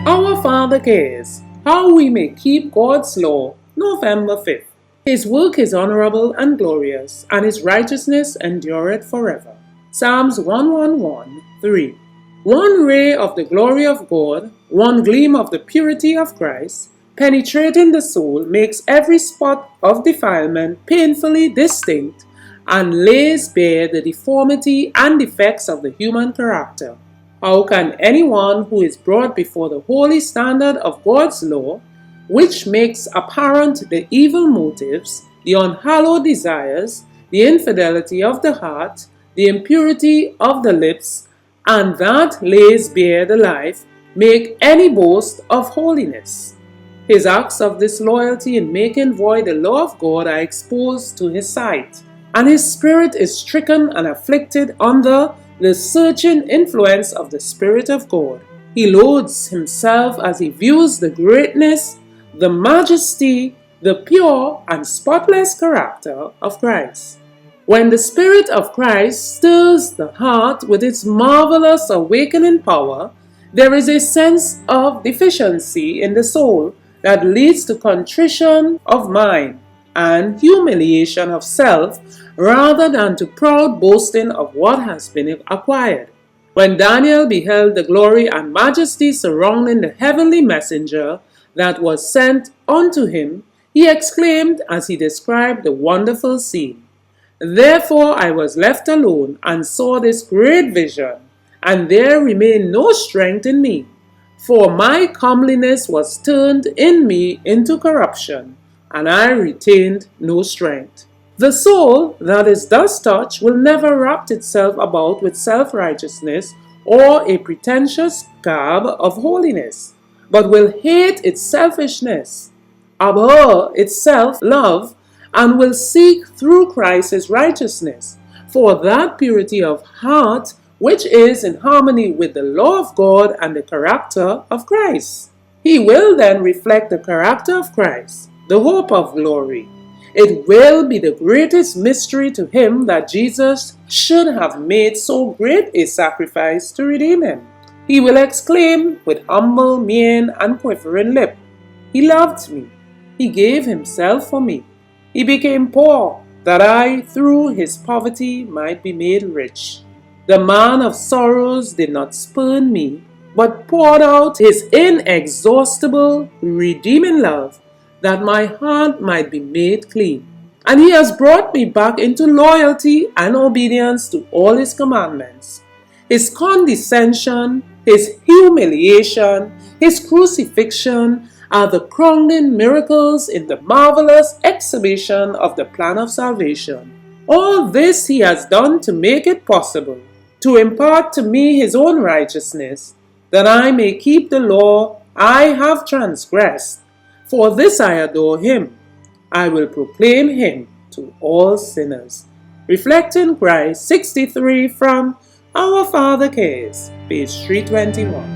Our Father cares how we may keep God's law. November 5th. His work is honorable and glorious, and his righteousness endureth forever. Psalms 111:3. One ray of the glory of God, one gleam of the purity of Christ, penetrating the soul, makes every spot of defilement painfully distinct and lays bare the deformity and defects of the human character. How can anyone who is brought before the holy standard of God's law, which makes apparent the evil motives, the unhallowed desires, the infidelity of the heart, the impurity of the lips, and that lays bare the life, make any boast of holiness? His acts of disloyalty in making void the law of God are exposed to his sight, and his spirit is stricken and afflicted under the searching influence of the Spirit of God. He loads himself as he views the greatness, the majesty, the pure and spotless character of Christ. When the Spirit of Christ stirs the heart with its marvelous awakening power, there is a sense of deficiency in the soul that leads to contrition of mind and humiliation of self rather than to proud boasting of what has been acquired. When Daniel beheld the glory and majesty surrounding the heavenly messenger that was sent unto him, he exclaimed as he described the wonderful scene, "Therefore I was left alone and saw this great vision, and there remained no strength in me, for my comeliness was turned in me into corruption, and I retained no strength." The soul that is thus touched will never wrap itself about with self-righteousness or a pretentious garb of holiness, but will hate its selfishness, abhor its self-love, and will seek through Christ his righteousness for that purity of heart which is in harmony with the law of God and the character of Christ. He will then reflect the character of Christ, the hope of glory. It will be the greatest mystery to him that Jesus should have made so great a sacrifice to redeem him. He will exclaim with humble mien and quivering lip, "He loved me. He gave himself for me. He became poor, that I through his poverty might be made rich. The man of sorrows did not spurn me, but poured out his inexhaustible, redeeming love, that my heart might be made clean. And he has brought me back into loyalty and obedience to all his commandments. His condescension, his humiliation, his crucifixion are the crowning miracles in the marvelous exhibition of the plan of salvation. All this he has done to make it possible, to impart to me his own righteousness, that I may keep the law I have transgressed. For this I adore him. I will proclaim him to all sinners." Reflecting Christ 63 from Our Father Cares, page 321.